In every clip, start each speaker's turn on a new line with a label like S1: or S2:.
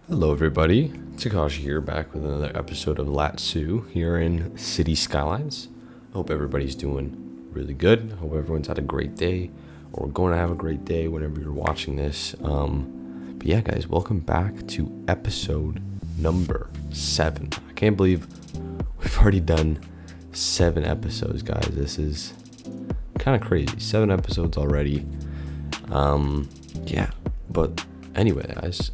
S1: Hello everybody, Takashi here, back with another episode of Latsou here in City Skylines. Hope everybody's doing really good. Hope everyone's had a great day, or going to have a great day whenever you're watching this. But yeah guys, welcome back to episode number 7. I can't believe we've already done 7 episodes, guys. This is kind of crazy. 7 episodes already. But anyway guys,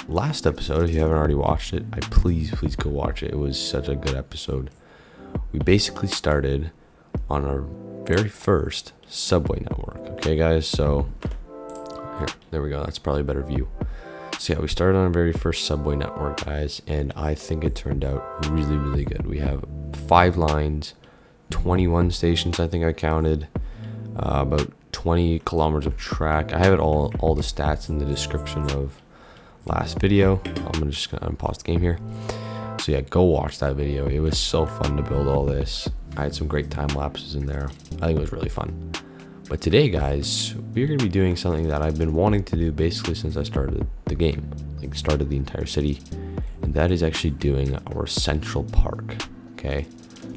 S1: last episode, if you haven't already watched it, please go watch it. It was such a good episode. We basically started on our very first subway network. Okay guys, so there we go. That's probably a better view. So yeah, we started on our very first subway network, guys, and I think it turned out really good. We have 5 lines, 21 stations, I think I counted, about 20 kilometers of track. I have it all the stats in the description of last video. I'm just gonna unpause the game here. So yeah, go watch that video. It was so fun to build all this. I had some great time lapses in there. I think it was really fun. But today guys, we're gonna be doing something that I've been wanting to do basically since I started the game, like started the entire city, and that is actually doing our Central Park. Okay,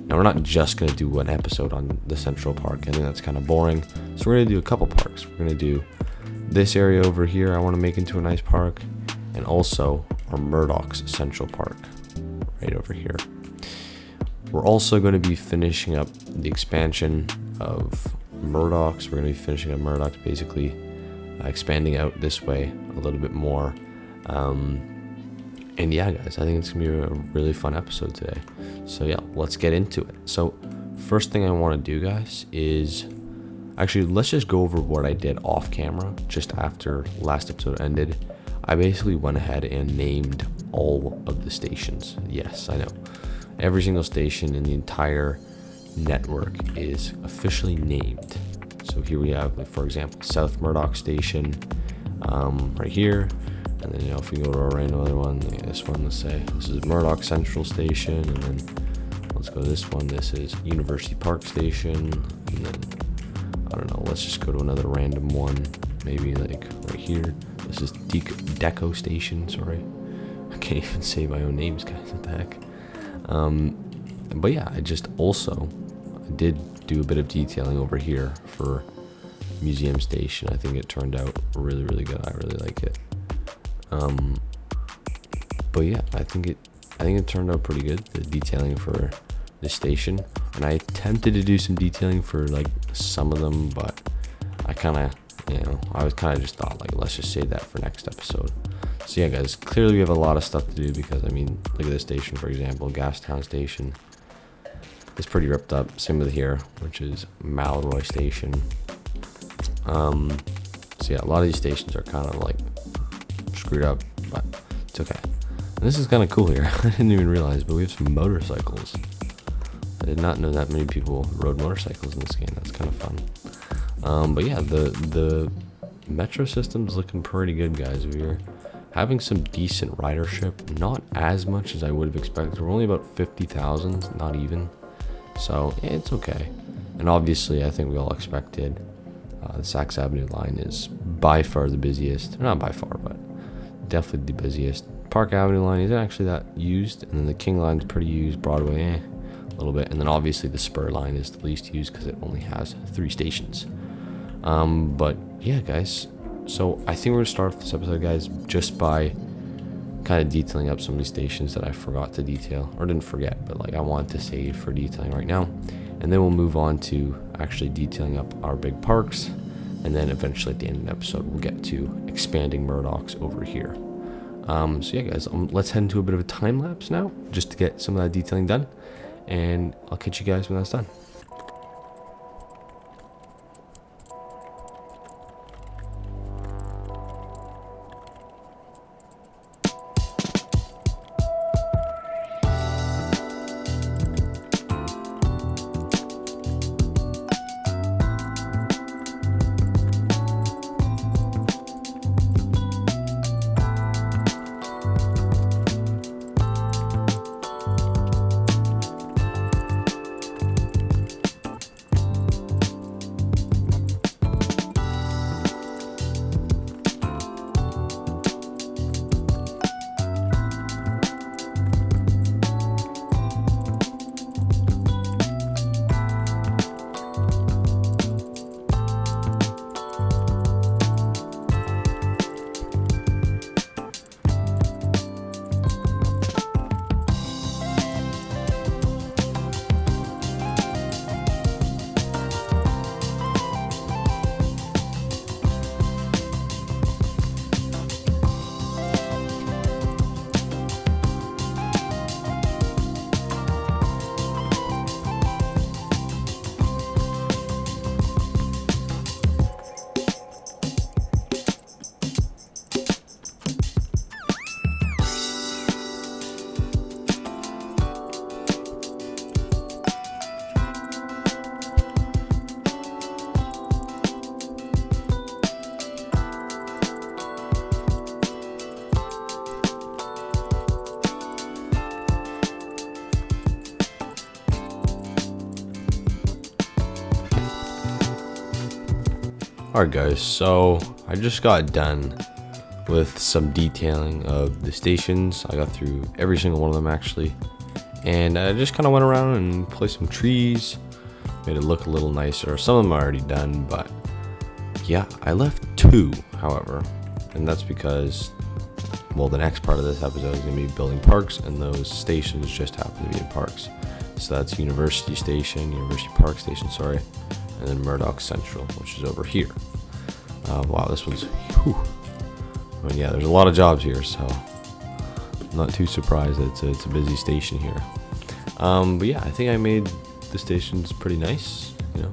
S1: now we're not just gonna do one episode on the Central Park. I think that's kind of boring, so we're gonna do a couple parks. We're gonna do this area over here. I want to make into a nice park, and also our Murdoch's Central Park right over here. We're also going to be finishing up the expansion of Murdoch's. We're going to be finishing up Murdoch's, basically expanding out this way a little bit more. And yeah guys, I think it's gonna be a really fun episode today. So yeah, let's get into it. So first thing I want to do guys is actually, let's just go over what I did off camera just after last episode ended. I basically went ahead and named all of the stations. Yes, I know. Every single station in the entire network is officially named. So here we have, like, for example, South Murdoch Station right here. And then, if we go to a random other one, like this one, let's say this is Murdoch Central Station. And then let's go to this one. This is University Park Station. And then, I don't know, let's just go to another random one. Maybe like right here. This is Deco Station, sorry. I can't even say my own names, guys, what the heck. But yeah, I did do a bit of detailing over here for Museum Station. I think it turned out really good. I really like it. But yeah, I think it turned out pretty good, the detailing for this station. And I attempted to do some detailing for like some of them, but I kind of, just thought, like, let's just save that for next episode. So yeah guys, clearly we have a lot of stuff to do, because I mean, look at this station, for example, Gastown Station. It's pretty ripped up. Same with here, which is Malroy Station. So yeah, a lot of these stations are kind of like screwed up, but it's okay. And this is kind of cool here. I didn't even realize, but we have some motorcycles. I did not know that many people rode motorcycles in this game. That's kind of fun. But yeah, the metro system's looking pretty good, guys. We're having some decent ridership, not as much as I would have expected. We're only about 50,000, not even. So yeah, it's okay. And obviously, I think we all expected the Saks Avenue line is by far the busiest. Not by far, but definitely the busiest. Park Avenue line isn't actually that used, and then the King line's pretty used. Broadway, a little bit, and then obviously the Spur line is the least used because it only has 3 stations. But yeah, guys. So I think we're gonna start off this episode, guys, just by kind of detailing up some of these stations that I forgot to detail, or didn't forget, but like I wanted to save for detailing right now. And then we'll move on to actually detailing up our big parks, and then eventually at the end of the episode we'll get to expanding Murdoch's over here. So yeah guys, let's head into a bit of a time lapse now, just to get some of that detailing done, and I'll catch you guys when that's done. Alright guys, so I just got done with some detailing of the stations. I got through every single one of them actually, and I just kind of went around and placed some trees, made it look a little nicer. Some of them are already done, but yeah, I left 2 however, and that's because, well, the next part of this episode is going to be building parks, and those stations just happen to be in parks. So that's University Park Station, sorry, and then Murdoch Central, which is over here. Wow, this one's, whew. I mean, yeah, there's a lot of jobs here, so I'm not too surprised that it's a busy station here. But yeah, I think I made the stations pretty nice, you know.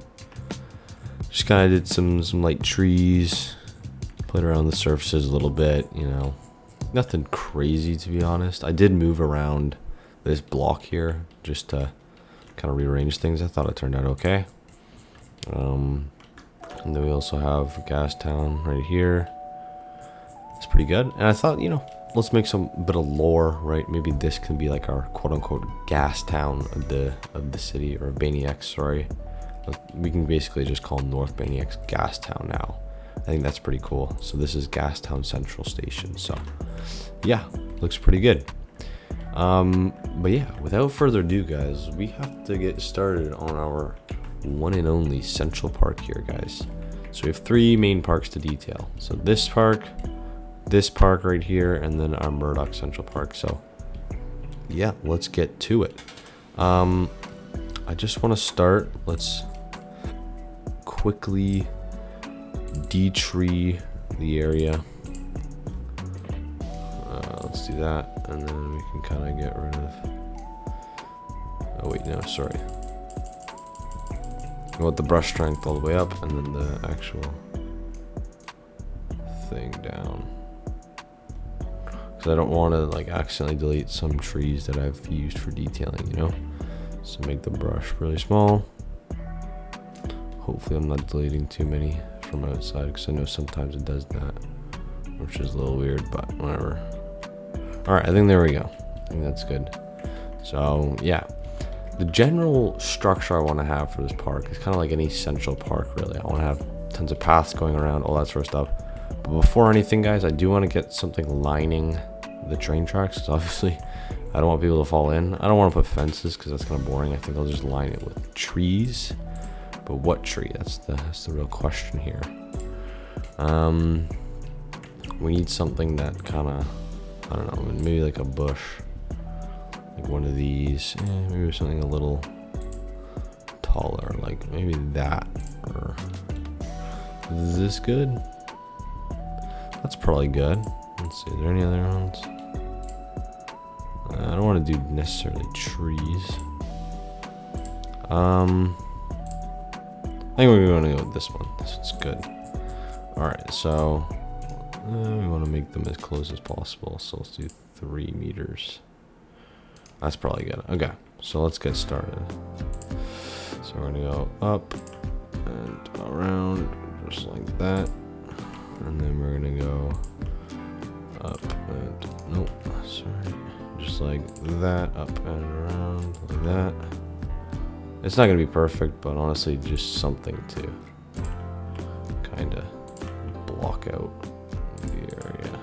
S1: Just kind of did some light trees, played around the surfaces a little bit, you know. Nothing crazy, to be honest. I did move around this block here just to kind of rearrange things. I thought it turned out okay. And then we also have Gastown right here. It's pretty good. And I thought, you know, let's make some bit of lore, right? Maybe this can be like our quote-unquote gas town of the city, or Baniax, sorry. We can basically just call North Baniax Gastown now. I think that's pretty cool. So this is Gastown Central Station. So yeah, looks pretty good. But yeah, without further ado, guys, we have to get started on our one and only Central Park here, guys. So we have 3 main parks to detail. So this park right here, and then our Murdoch Central Park. So yeah, let's get to it. I just want to start. Let's quickly de-tree the area. Let's do that, and then we can kind of get rid of, oh wait, no, sorry. I want the brush strength all the way up, and then the actual thing down, because I don't want to like accidentally delete some trees that I've used for detailing, you know. So make the brush really small. Hopefully I'm not deleting too many from outside, because I know sometimes it does that, which is a little weird, but whatever. Alright, I think there we go. I think that's good. So yeah, the general structure I want to have for this park is kind of like any central park, really. I want to have tons of paths going around, all that sort of stuff. But before anything, guys, I do want to get something lining the train tracks, because obviously I don't want people to fall in. I don't want to put fences, because that's kind of boring. I think I'll just line it with trees. But what tree? That's the real question here. We need something that kind of, I don't know, maybe like a bush, like one of these. Maybe something a little taller, like maybe that. Or is this good? That's probably good. Let's see, are there any other ones? I don't want to do necessarily trees. I think we're going to go with this one. This one's good. Alright, so we want to make them as close as possible. So let's do 3 meters. That's probably good. Okay, so let's get started. So we're going to go up and around just like that. And then we're going to go up and, nope, sorry. Just like that, up and around like that. It's not going to be perfect, but honestly, just something to kind of block out the area.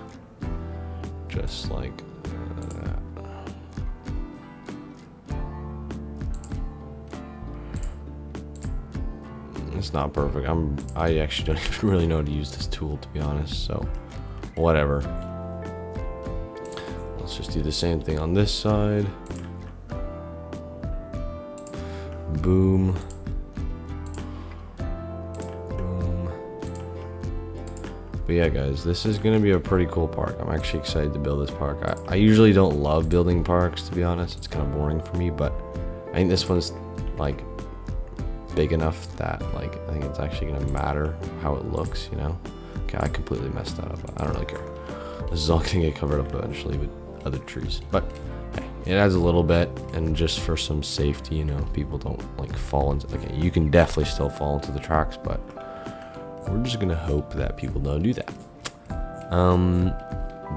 S1: Just like that. It's not perfect. I actually don't even really know how to use this tool, to be honest, so whatever. Let's just do the same thing on this side. Boom. Boom. But yeah, guys, this is going to be a pretty cool park. I'm actually excited to build this park. I usually don't love building parks, to be honest. It's kind of boring for me, but I think this one's like big enough that like I think it's actually going to matter how it looks, you know. Okay, I completely messed that up. I don't really care. This is all going to get covered up eventually with other trees, but hey, it adds a little bit, and just for some safety, you know, people don't like fall into, okay, you can definitely still fall into the tracks, but we're just gonna hope that people don't do that.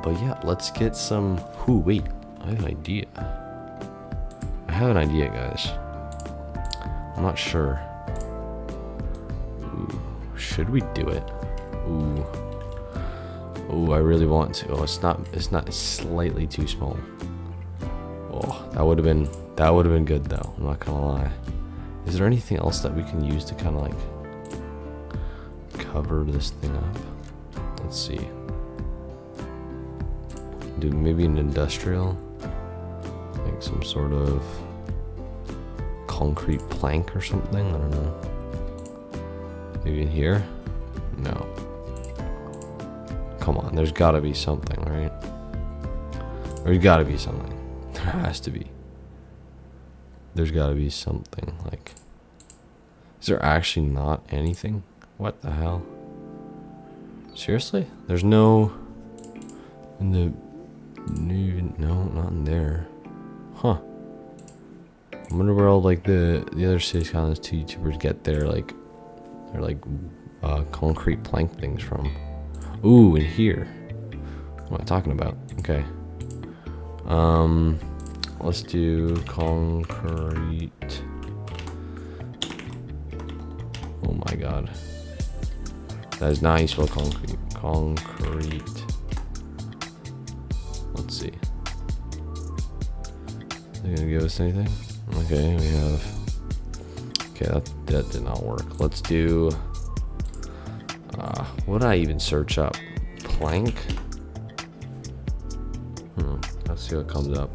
S1: But yeah, let's get some, wait, I have an idea, guys. I'm not sure. Ooh, Should we do it? Ooh. Ooh, I really want to. Oh, it's not, it's slightly too small. Oh, that would have been good though. I'm not gonna lie. Is there anything else that we can use to kind of like cover this thing up? Let's see. Do maybe an industrial, like some sort of concrete plank or something. I don't know. Maybe in here? No. Come on, there's gotta be something, right? There's gotta be something. There has to be. There's gotta be something, like... Is there actually not anything? What the hell? Seriously? There's no... In the... No, not in there. Huh. I wonder where all, like, the other City Skylines 2 YouTubers get their, like... Their, like, concrete plank things from. Ooh, in here. What am I talking about? Okay. Let's do concrete. Oh my god. That is not how you spell concrete. Concrete. Let's see. Are they gonna give us anything? Okay, we have... Okay, that did not work. Let's do... what did I even search up? Plank? Let's see what comes up.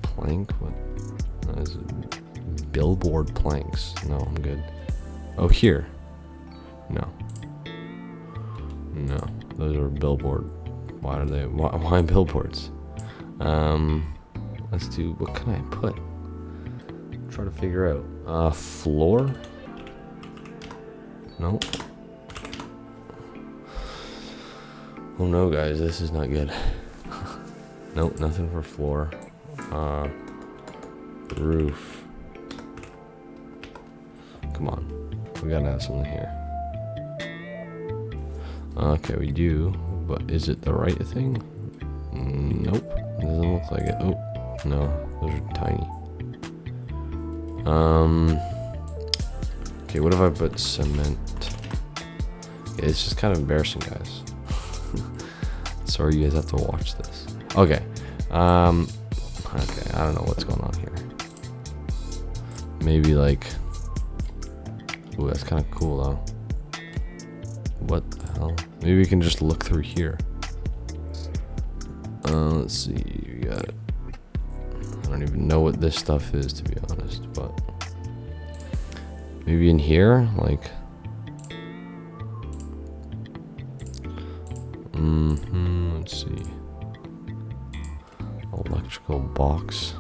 S1: Plank? What? That is billboard planks. No, I'm good. Oh, here. No. No, those are billboard. Why are they? Why billboards? Let's do. What can I put? Try to figure out. Floor. Nope. Oh no, guys, this is not good. Nope, nothing for floor. Roof. Come on, we gotta have something here. Okay, we do, but is it the right thing? Nope, doesn't look like it. Oh, no, those are tiny. Okay, what if I put cement? Yeah, it's just kind of embarrassing, guys. Sorry you guys have to watch this. Okay. Okay, I don't know what's going on here. Maybe like... Ooh, that's kind of cool though. What the hell? Maybe we can just look through here. Let's see, we got it. I don't even know what this stuff is, to be honest, but... Maybe in here, like... let's see. Electrical box.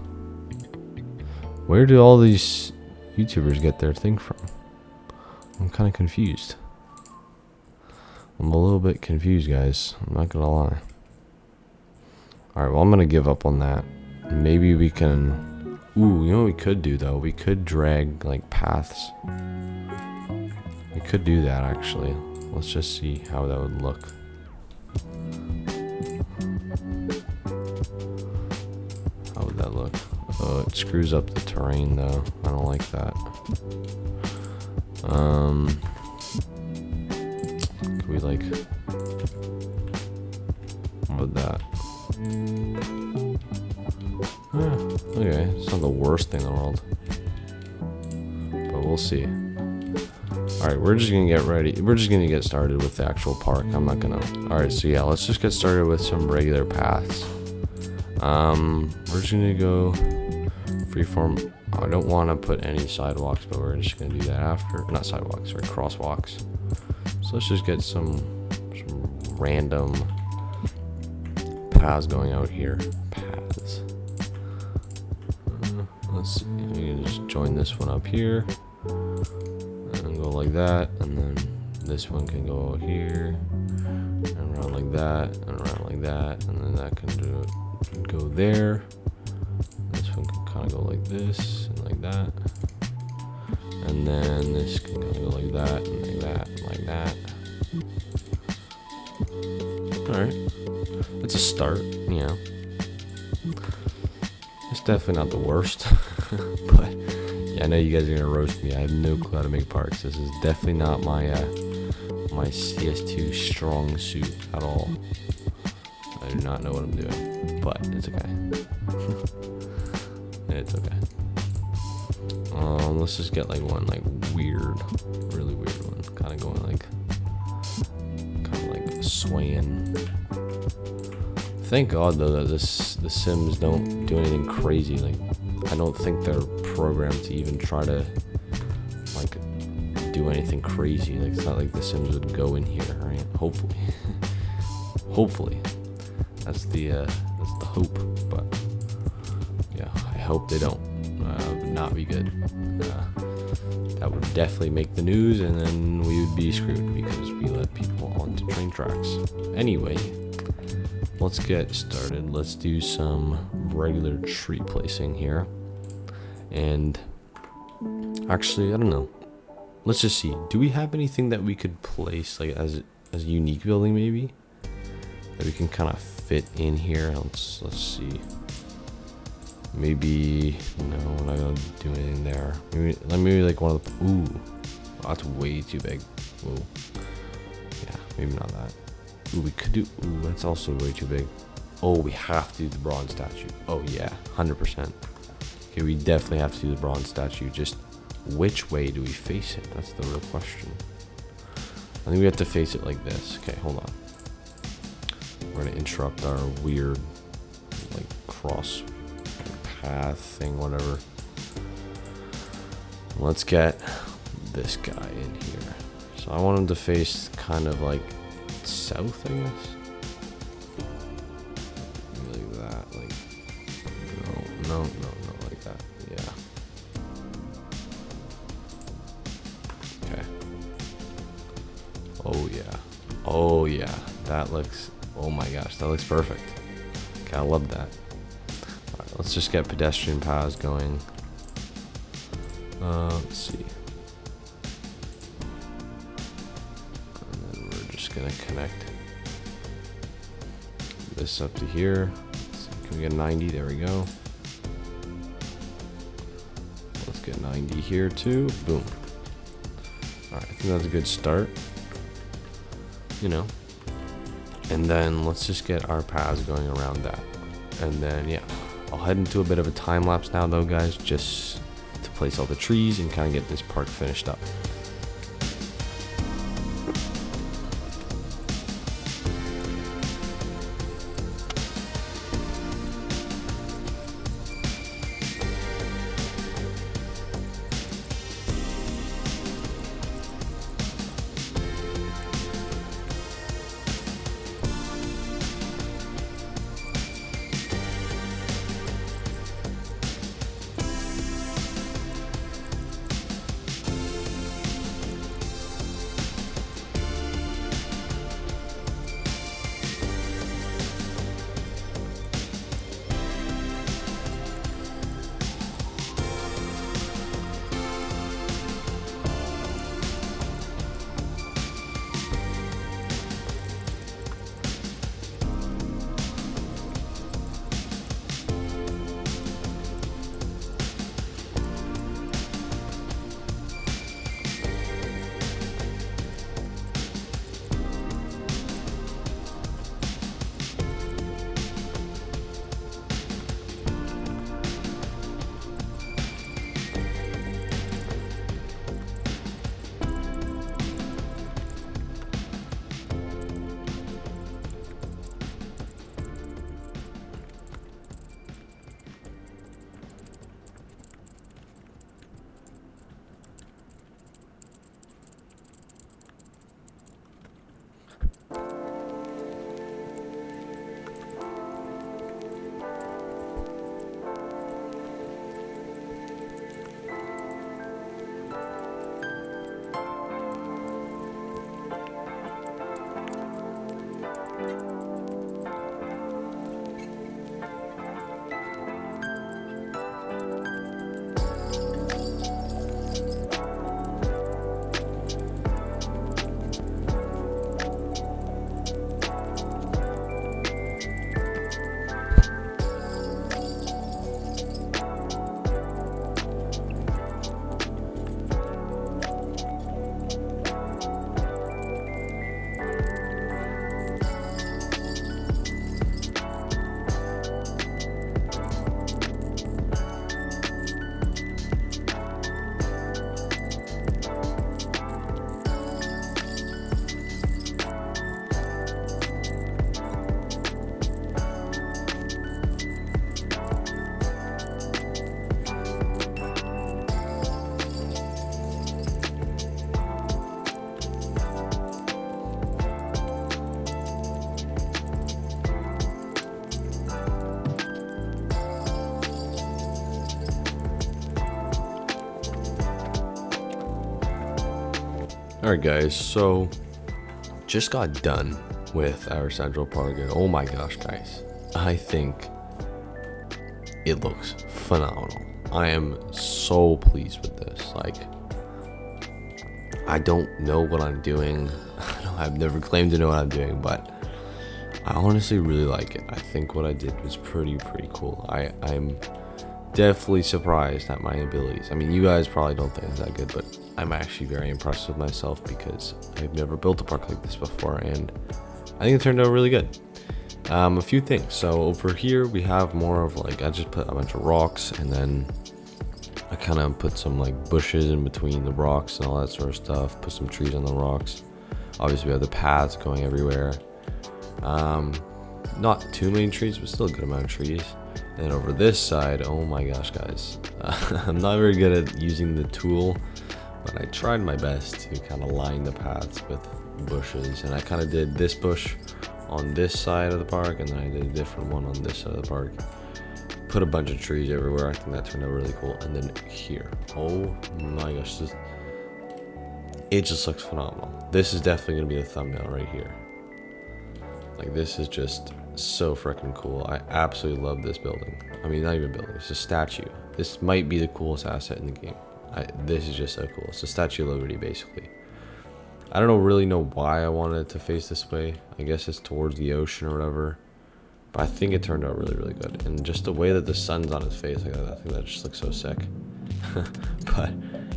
S1: Where do all these YouTubers get their thing from? I'm kind of confused. I'm a little bit confused, guys. I'm not gonna lie. Alright, well, I'm gonna give up on that. Maybe we can... Ooh, you know what we could do, though? We could drag, like, paths. We could do that, actually. Let's just see how that would look. How would that look? Oh, it screws up the terrain, though. I don't like that. Could we, like... What would that? Okay, it's not the worst thing in the world. But we'll see. Alright, we're just gonna get ready. We're just gonna get started with the actual park. I'm not gonna... Alright, so yeah, let's just get started with some regular paths. We're just gonna go freeform. I don't want to put any sidewalks, but we're just gonna do that after. Not sidewalks, sorry, crosswalks. So let's just get some random paths going out here. Paths. Let's see. We can just join this one up here and go like that, and then this one can go here and around like that and around like that, and then that can go there. This one can kind of go like this and like that, and then this can kind of go like that and like that and like that. Alright, it's a start, you know. It's definitely not the worst, but Yeah, I know you guys are gonna roast me. I have no clue how to make parks. This is definitely not my my CS2 strong suit at all. I do not know what I'm doing, but it's okay. It's okay. Let's just get like one like weird, really weird one, kind of going like, swaying. Thank God though that the Sims don't do anything crazy. Like, I don't think they're programmed to even try to like do anything crazy. Like, it's not like the Sims would go in here, right? Hopefully, hopefully, that's the hope. But yeah, I hope they don't. Would not be good. That would definitely make the news, and then we would be screwed because we let people onto train tracks. Anyway, let's get started. Let's do some regular tree placing here. And actually, I don't know. Let's just see. Do we have anything that we could place like as a unique building maybe? That we can kind of fit in here? Let's see. Maybe no, we're not gonna do anything there. Maybe like one of the ooh, that's way too big. Whoa. Yeah, maybe not that. Ooh, we could do ooh, that's also way too big. Oh, we have to do the bronze statue. Oh yeah, 100%. Okay, we definitely have to do the bronze statue. Just which way do we face it? That's the real question. I think we have to face it like this. Okay, hold on. We're gonna interrupt our weird like cross path thing, whatever. Let's get this guy in here. So I want him to face kind of like south, I guess. Like that, like no, like that. Yeah. Okay. Oh yeah. That looks. Oh my gosh, that looks perfect. Okay, I love that. Let's just get pedestrian paths going. Let's see. And then we're just gonna connect this up to here. So can we get 90? There we go. Let's get 90 here too. Boom. Alright, I think that's a good start. You know. And then let's just get our paths going around that. And then, yeah. I'll head into a bit of a time lapse now though, guys, just to place all the trees and kind of get this park finished up. Alright guys, so just got done with our Central Park and oh my gosh guys, I think it looks phenomenal. I am so pleased with this. Like, I don't know what I'm doing. I've never claimed to know what I'm doing, but I honestly really like it. I think what I did was pretty cool. I'm definitely surprised at my abilities. I mean, you guys probably don't think it's that good, but I'm actually very impressed with myself because I've never built a park like this before, and I think it turned out really good. A few things. So over here we have more of like, I just put a bunch of rocks, and then I kind of put some like bushes in between the rocks and all that sort of stuff. Put some trees on the rocks. Obviously we have the paths going everywhere. Not too many trees, but still a good amount of trees. And then over this side, oh my gosh guys, I'm not very good at using the tool, but I tried my best to kind of line the paths with bushes, and I kind of did this bush on this side of the park, and then I did a different one on this side of the park. Put a bunch of trees everywhere. I think that turned out really cool. And then here, oh my gosh, it just looks phenomenal. This is definitely gonna be the thumbnail right here. Like, this is just so freaking cool. I absolutely love this building. I mean, not even building, it's a statue. This might be the coolest asset in the game. This is just so cool. It's a Statue of Liberty, basically. I don't really know why I wanted it to face this way. I guess it's towards the ocean or whatever. But I think it turned out really good. And just the way that the sun's on his face, like, I think that just looks so sick. But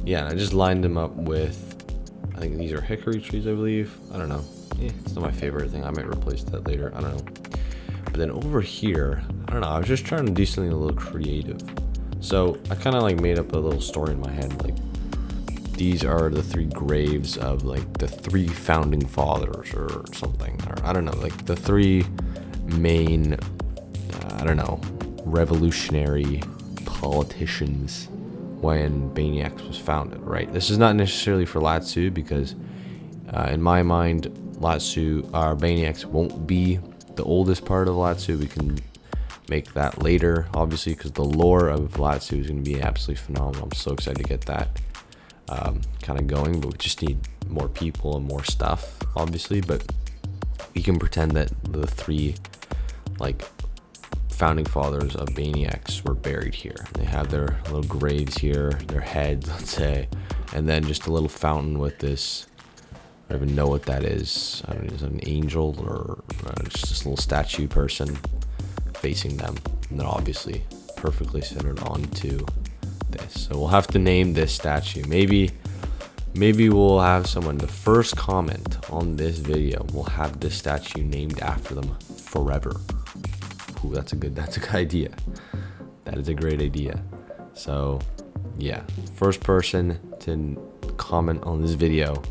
S1: yeah, I just lined them up with, I think these are hickory trees, I believe. I don't know. It's not my favorite thing. I might replace that later. I don't know. But then over here, I don't know. I was just trying to do something a little creative. So I kind of like made up a little story in my head. Like, these are the 3 graves of like the 3 founding fathers or something. Or I don't know, like the 3 main, I don't know, revolutionary politicians when Bayniax was founded, right? This is not necessarily for Latsou because in my mind, Bayniax won't be the oldest part of Latsou. We can make that later, obviously, because the lore of Latsou is going to be absolutely phenomenal. I'm so excited to get that kind of going, but we just need more people and more stuff, obviously. But we can pretend that the 3 like founding fathers of Bayniax were buried here. They have their little graves here, their heads, let's say, and then just a little fountain with this. I don't even know what that is. I don't know, is it an angel or just this little statue person facing them? And then obviously perfectly centered onto this. So we'll have to name this statue. Maybe we'll have someone, the first comment on this video, will have this statue named after them forever. Ooh, that's a good idea. That is a great idea. So yeah, first person to comment on this video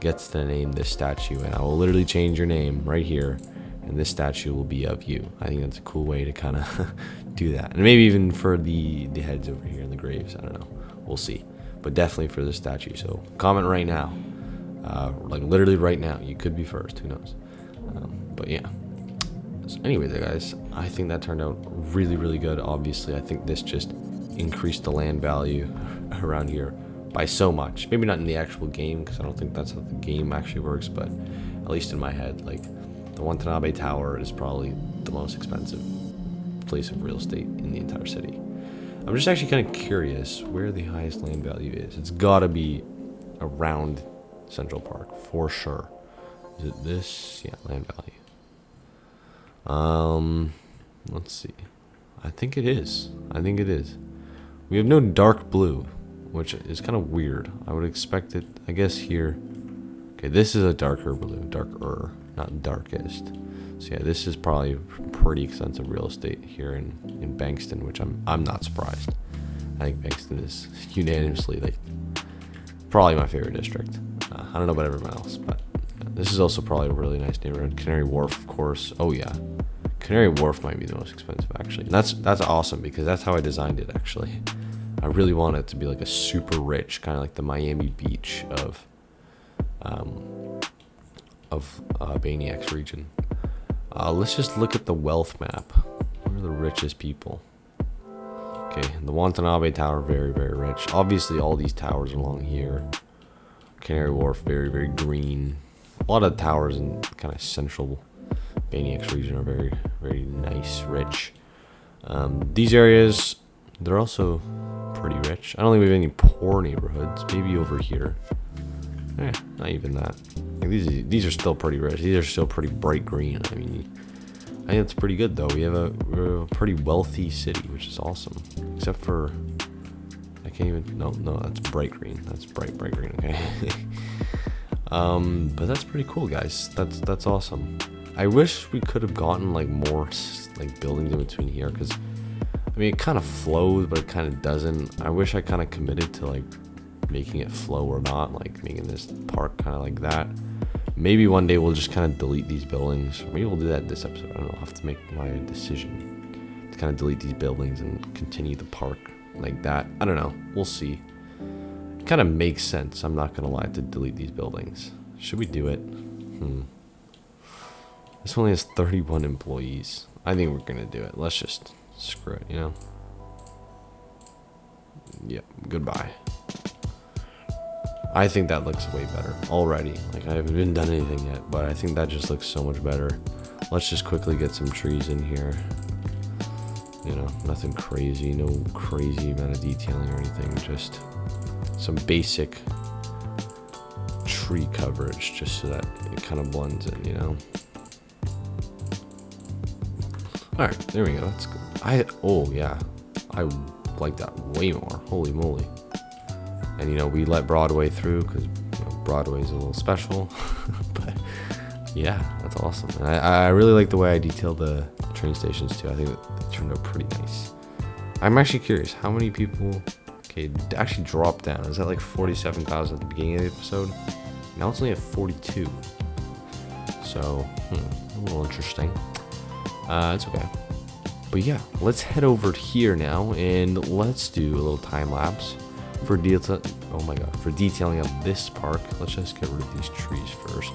S1: gets to name this statue, and I will literally change your name right here, and this statue will be of you. I think that's a cool way to kind of do that, and maybe even for the heads over here in the graves. I don't know, we'll see, but definitely for the statue. So comment right now, like literally right now. You could be first, who knows? But yeah. So anyway, guys, I think that turned out really good. Obviously, I think this just increased the land value around here by so much. Maybe not in the actual game, because I don't think that's how the game actually works, but at least in my head, like, the Watanabe Tower is probably the most expensive place of real estate in the entire city. I'm just actually kind of curious where the highest land value is. It's gotta be around Central Park for sure. Is it this? Yeah, land value. Let's see. I think it is. We have no dark blue, which is kind of weird. I would expect it, I guess, here. Okay, this is a darker blue, not darkest. So yeah, this is probably pretty expensive real estate here in Bankston, which I'm not surprised. I think Bankston is unanimously like probably my favorite district. I don't know about everyone else, but this is also probably a really nice neighborhood. Canary Wharf, of course. Oh yeah, Canary Wharf might be the most expensive actually. And that's awesome because that's how I designed it actually. I really want it to be like a super rich, kind of like the Miami Beach of Bayniax region. Let's just look at the wealth map. Where are the richest people? Okay, the Watanabe Tower, very rich. Obviously, all these towers along here Canary Wharf, very, very green. A lot of towers in kind of central Baniacs region are very, very nice, rich. These areas, they're also pretty rich. I don't think we have any poor neighborhoods. Maybe over here. Not even that. Like these are still pretty rich. These are still pretty bright green. I mean, I think that's pretty good though. We're a pretty wealthy city, which is awesome. Except for, I can't even. No, that's bright green. That's bright green. Okay. But that's pretty cool, guys. That's awesome. I wish we could have gotten like more like buildings in between here, because I mean it kind of flows, but it kind of doesn't. I wish I kind of committed to like making it flow or not, like making this park kind of like that. Maybe one day we'll just kind of delete these buildings. Maybe we'll do that this episode. I don't know. I'll have to make my decision to kind of delete these buildings and continue the park like that. I don't know. We'll see. It kind of makes sense. I'm not gonna lie, to delete these buildings. Should we do it? This only has 31 employees. I think we're gonna do it. Let's just screw it, you know? Yep, goodbye. I think that looks way better already. Like, I haven't even done anything yet, but I think that just looks so much better. Let's just quickly get some trees in here. You know, nothing crazy, no crazy amount of detailing or anything, just some basic tree coverage just so that it kind of blends in, you know? Alright, there we go. That's good. Oh yeah, I like that way more. Holy moly. And you know, we let Broadway through because Broadway is a little special. But yeah, that's awesome. And I really like the way I detailed the train stations too. I think it turned out pretty nice. I'm actually curious, how many people actually dropped down? Is that like 47,000 at the beginning of the episode? Now it's only at 42. So, a little interesting. It's okay. But yeah, let's head over here now and let's do a little time lapse for detailing of this park. Let's just get rid of these trees first.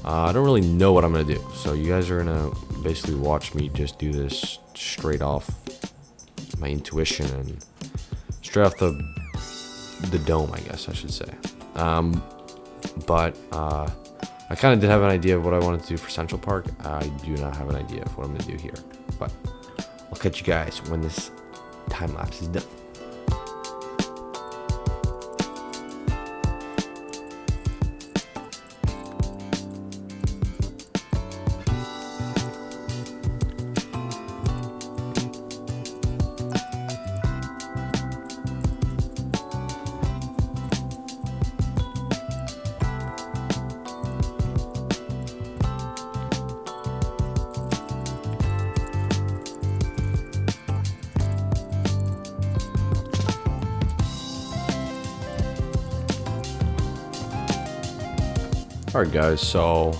S1: I don't really know what I'm gonna do, so you guys are gonna basically watch me just do this straight off my intuition and straight off the dome, I guess I should say. But I kind of did have an idea of what I wanted to do for Central Park. I do not have an idea of what I'm going to do here. But I'll catch you guys when this time lapse is done. Alright guys, so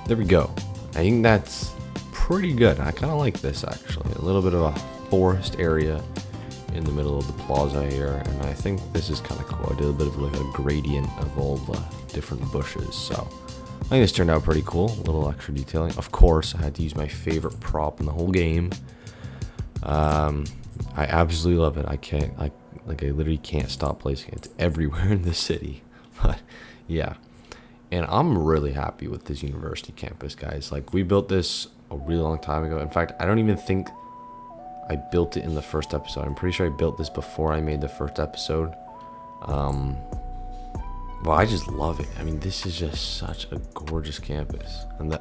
S1: there we go. I think that's pretty good. I kind of like this actually. A little bit of a forest area in the middle of the plaza here, and I think this is kind of cool. I did a bit of like a gradient of all the different bushes, so I think this turned out pretty cool. A little extra detailing. Of course, I had to use my favorite prop in the whole game. I absolutely love it. I literally can't stop placing it. It's everywhere in the city. But yeah. And I'm really happy with this university campus, guys. Like, we built this a really long time ago. In fact, I don't even think I built it in the first episode. I'm pretty sure I built this before I made the first episode. Well, I just love it. I mean, this is just such a gorgeous campus. And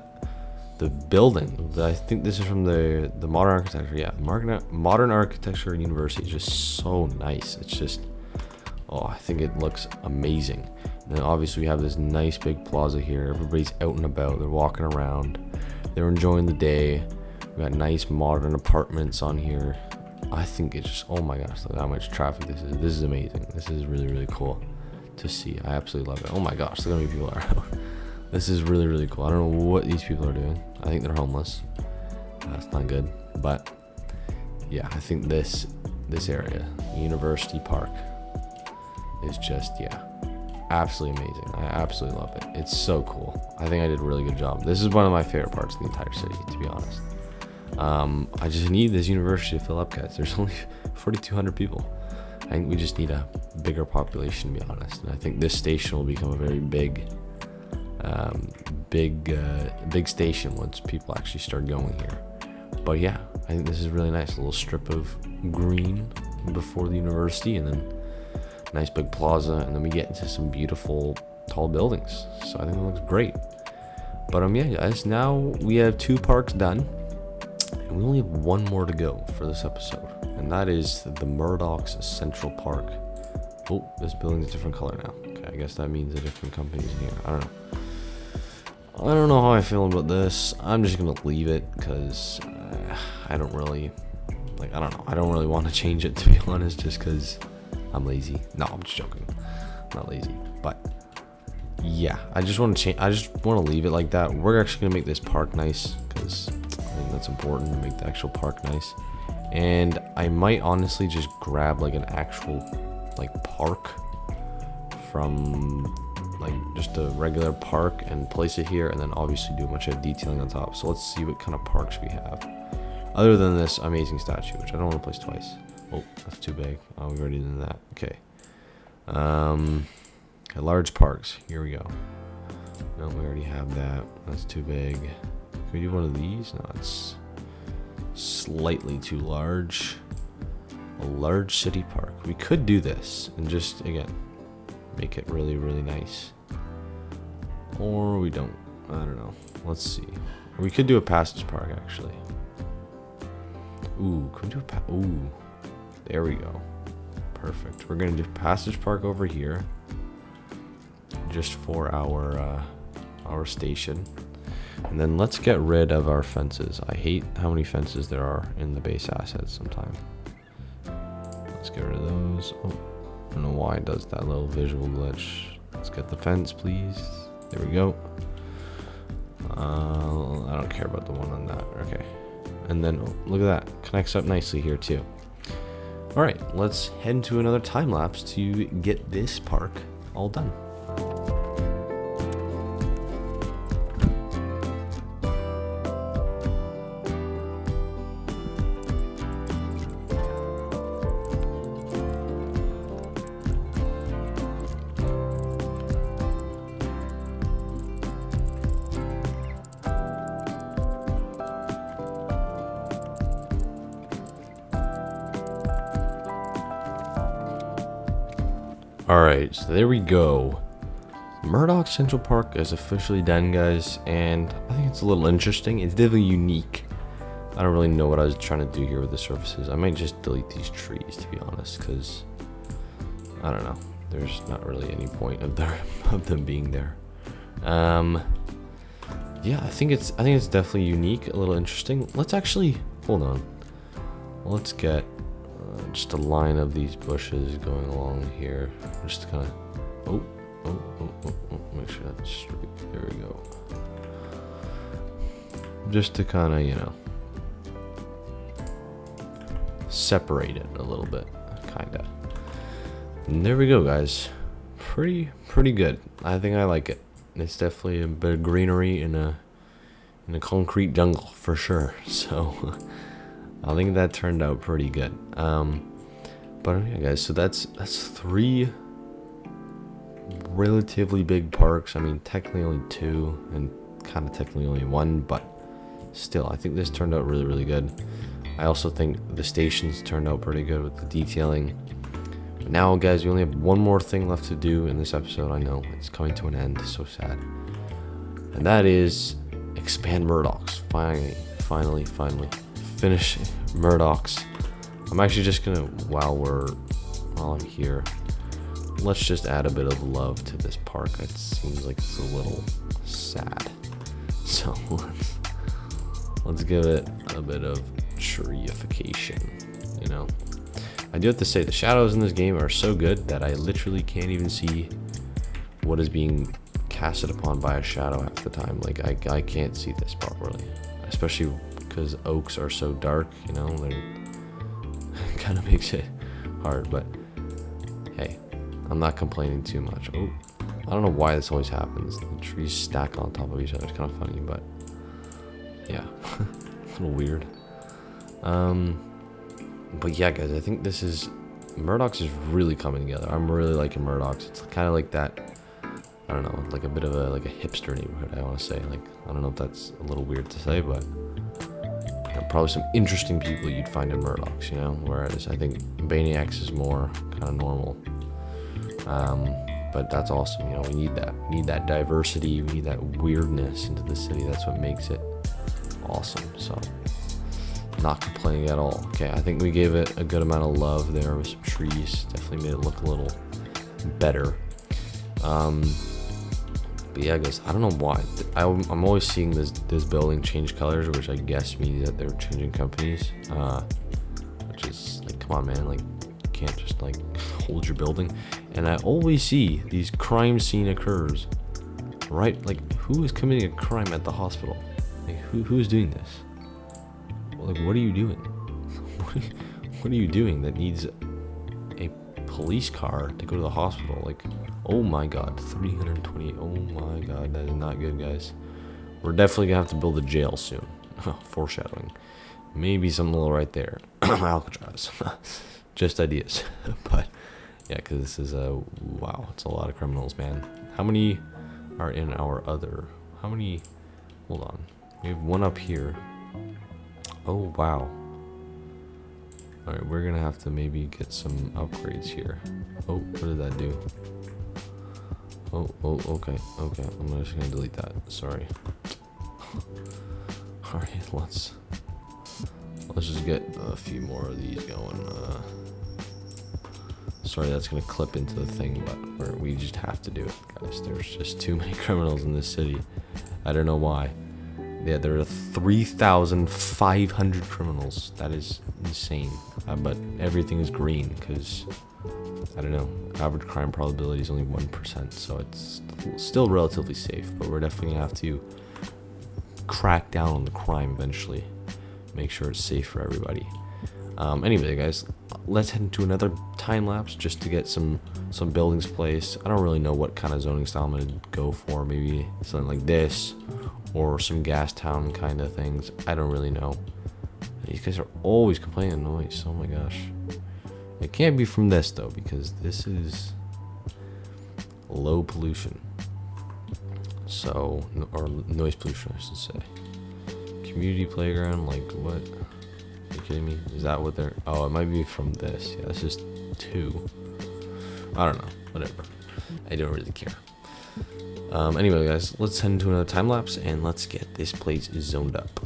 S1: the building, I think this is from the modern architecture. Yeah, modern architecture university is just so nice. It's just, oh, I think it looks amazing. And then obviously we have this nice big plaza here. Everybody's out and about. They're walking around. They're enjoying the day. We got nice modern apartments on here. I think it's just, oh my gosh, look how much traffic this is. This is amazing. This is really, really cool to see. I absolutely love it. Oh my gosh, look how many people are out. This is really, really cool. I don't know what these people are doing. I think they're homeless. That's not good. But yeah, I think this area, University Park, is just, yeah, absolutely amazing. I absolutely love it. It's so cool. I think I did a really good job. This is one of my favorite parts of the entire city, to be honest. I just need this university to fill up, guys. There's only 4,200 people. I think we just need a bigger population, to be honest. And I think this station will become a very big station once people actually start going here. But yeah, I think this is really nice. A little strip of green before the university, and then nice big plaza, and then we get into some beautiful tall buildings. So I think it looks great. But yeah, guys, now we have 2 parks done, and we only have 1 more to go for this episode, and that is the Murdoch's Central Park. Oh, this building's a different color now. Okay, I guess that means a different company's in here. I don't know. I don't know how I feel about this. I'm just gonna leave it because I don't really I don't know. I don't really want to change it, to be honest, just because I'm lazy. No, I'm just joking. I'm not lazy, but yeah, I just want to change. I just want to leave it like that. We're actually gonna make this park nice because I think that's important to make the actual park nice. And I might honestly just grab like an actual park from just a regular park and place it here, and then obviously do a bunch of detailing on top. So let's see what kind of parks we have other than this amazing statue, which I don't want to place twice. Oh, that's too big. Oh, we've already done that. Okay. Large parks. Here we go. No, we already have that. That's too big. Can we do one of these? No, it's slightly too large. A large city park. We could do this and just, again, make it really, really nice. Or we don't. I don't know. Let's see. We could do a passage park, actually. Ooh, could we do a ooh. There we go. Perfect. We're going to do passage park over here. Just for our station. And then let's get rid of our fences. I hate how many fences there are in the base assets sometimes. Let's get rid of those. Oh, I don't know why it does that little visual glitch. Let's get the fence, please. There we go. I don't care about the one on that. Okay. And then, oh, look at that. Connects up nicely here, too. All right, let's head into another time lapse to get this park all done. Alright, so there we go. Murdoch Central Park is officially done, guys, and I think it's a little interesting. It's definitely unique. I don't really know what I was trying to do here with the surfaces. I might just delete these trees, to be honest, because I don't know. There's not really any point of them being there. Yeah, I think it's definitely unique, a little interesting. Let's actually hold on. Let's get just a line of these bushes going along here. Just kind of, make sure that's straight. There we go. Just to kind of, you know, separate it a little bit, kind of. And there we go, guys. Pretty good. I think I like it. It's definitely a bit of greenery in a concrete jungle for sure. So I think that turned out pretty good. But yeah, guys, so that's 3 relatively big parks. I mean, technically only 2 and kind of technically only 1, but still, I think this turned out really, really good. I also think the stations turned out pretty good with the detailing. But now, guys, we only have 1 more thing left to do in this episode. I know it's coming to an end. So sad. And that is expand Murdoch's. Finally finish Murdoch's. I'm actually just gonna, while I'm here, let's just add a bit of love to this park. It seems like it's a little sad. So let's give it a bit of treeification, you know. I do have to say, the shadows in this game are so good that I literally can't even see what is being casted upon by a shadow half the time. Like, I can't see this properly, especially because oaks are so dark, you know. It kind of makes it hard, but hey, I'm not complaining too much. Oh, I don't know why this always happens. The trees stack on top of each other. It's kind of funny, but yeah, a little weird. But yeah, guys, I think this is Murdoch's is really coming together. I'm really liking Murdoch's. It's kind of like that, I don't know, like a bit of a hipster neighborhood, I want to say. Like, I don't know if that's a little weird to say, but probably some interesting people you'd find in Murdoch's, you know? Whereas I think Baniacs is more kind of normal. But that's awesome, you know, we need that. We need that diversity, we need that weirdness into the city. That's what makes it awesome, so not complaining at all. Okay, I think we gave it a good amount of love there with some trees. Definitely made it look a little better. But yeah, guys, I don't know why. I'm always seeing this building change colors, which I guess means that they're changing companies. Which is like, come on, man, like, you can't just like hold your building. And I always see these crime scene occurs, right? Like, who is committing a crime at the hospital? Like, who is doing this? Like, what are you doing? What are you doing that needs a police car to go to the hospital? Like, oh my god, 328. Oh my god, that is not good, guys. We're definitely gonna have to build a jail soon. Foreshadowing. Maybe something little right there. Alcatraz. Just ideas. But yeah, because this is wow, it's a lot of criminals, man. How many are in our other? How many? Hold on. We have one up here. Oh, wow. Alright, we're gonna have to maybe get some upgrades here. Oh, what did that do? Oh, okay. I'm just gonna delete that. Sorry. Alright, let's just get a few more of these going. Sorry, that's gonna clip into the thing, but we just have to do it, guys. There's just too many criminals in this city. I don't know why. Yeah, there are 3,500 criminals. That is insane. But everything is green because, I don't know, average crime probability is only 1%, so it's still relatively safe. But we're definitely going to have to crack down on the crime eventually. Make sure it's safe for everybody. Anyway, guys, let's head into another time lapse just to get some buildings placed. I don't really know what kind of zoning style I'm going to go for. Maybe something like this, or some gas town kind of things. I don't really know. These guys are always complaining of noise. Oh my gosh. It can't be from this though, because this is low pollution. So, or noise pollution, I should say. Community playground, like what? Are you kidding me? Is that what they're? Oh, it might be from this. Yeah, that's just 2. I don't know. Whatever. I don't really care. Anyway, guys, let's head into another time lapse and let's get this place zoned up.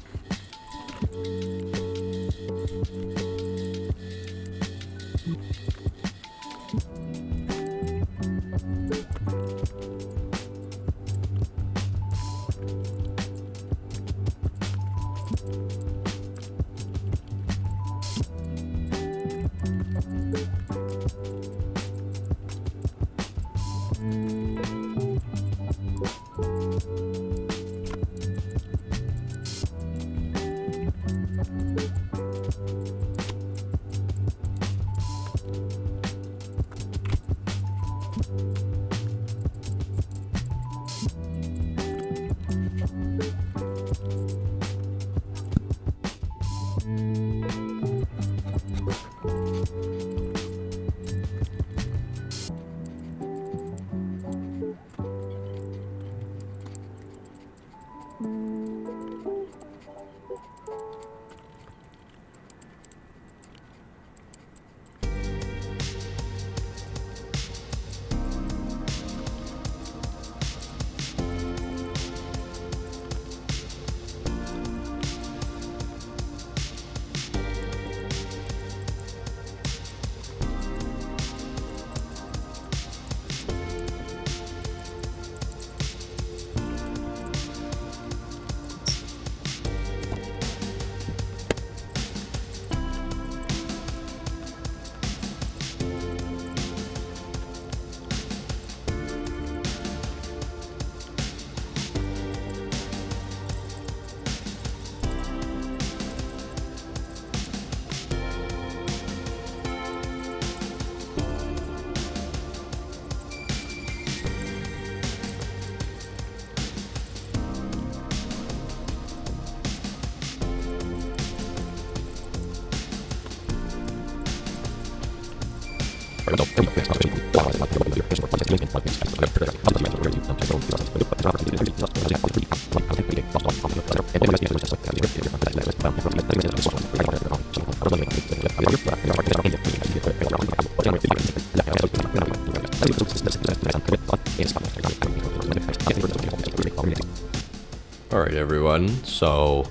S1: Alright everyone, so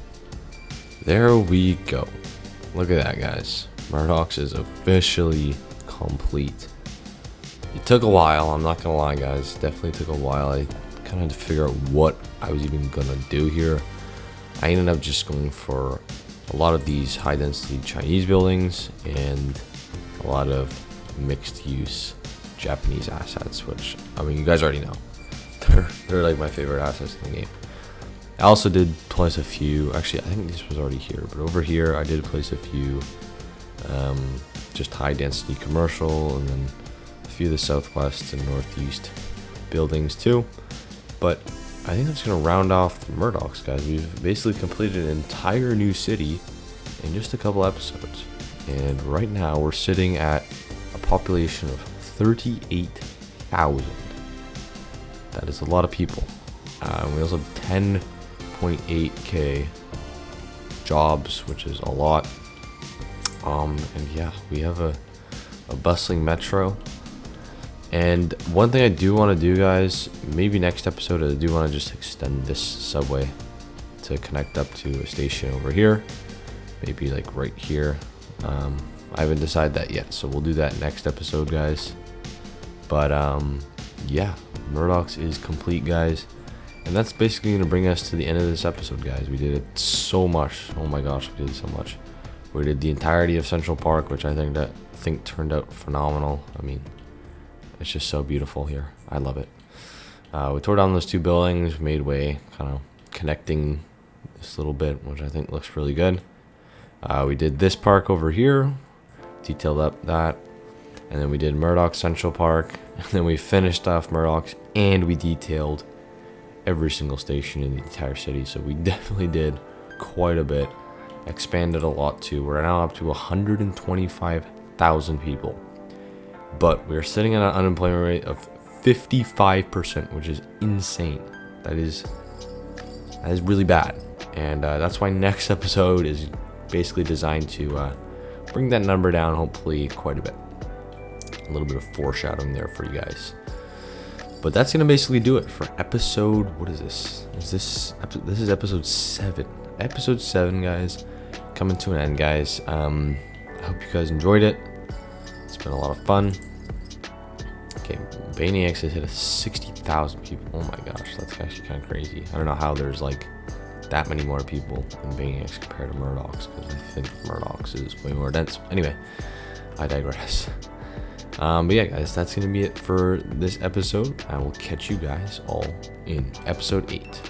S1: there we go. Look at that, guys. Murdoch's is officially complete. It took a while, I'm not gonna lie, guys. Definitely took a while. I kind of had to figure out what I was even gonna do here. I ended up just going for a lot of these high density Chinese buildings and a lot of mixed use Japanese assets, which, I mean, you guys already know. They're like my favorite assets in the game. I also did place a few, actually I think this was already here, but over here I did place a few just high density commercial, and then a few of the southwest and northeast buildings too. But I think that's going to round off Murdoch's, guys. We've basically completed an entire new city in just a couple episodes. And right now we're sitting at a population of 38,000. That is a lot of people. We also have 10.8k jobs, which is a lot. And yeah, we have a bustling metro. And one thing I do want to do, guys, maybe next episode, I do want to just extend this subway to connect up to a station over here, maybe like right here. I haven't decided that yet, so we'll do that next episode, guys. But yeah, Murdoch's is complete, guys, and that's basically going to bring us to the end of this episode, guys. We did it so much. Oh my gosh, we did so much. We did the entirety of Central Park, which I think turned out phenomenal. I mean, it's just so beautiful here. I love it. We tore down those two buildings, made way, kind of connecting this little bit, which I think looks really good. We did this park over here, detailed up that, and then we did Murdoch Central Park, and then we finished off Murdoch's, and we detailed every single station in the entire city. So we definitely did quite a bit, expanded a lot too. We're now up to 125,000 people. But we're sitting at an unemployment rate of 55%, which is insane. That is really bad. And that's why next episode is basically designed to bring that number down, hopefully quite a bit. A little bit of foreshadowing there for you guys. But that's going to basically do it for episode, what is this? This is episode 7. Episode 7, guys. Coming to an end, guys. I hope you guys enjoyed it. It's been a lot of fun. Okay, Baniacs has hit 60,000 people. Oh my gosh, that's actually kind of crazy. I don't know how there's like that many more people in Baniacs compared to Murdoch's, because I think Murdoch's is way more dense. Anyway, I digress. But yeah, guys, that's going to be it for this episode. I will catch you guys all in episode 8.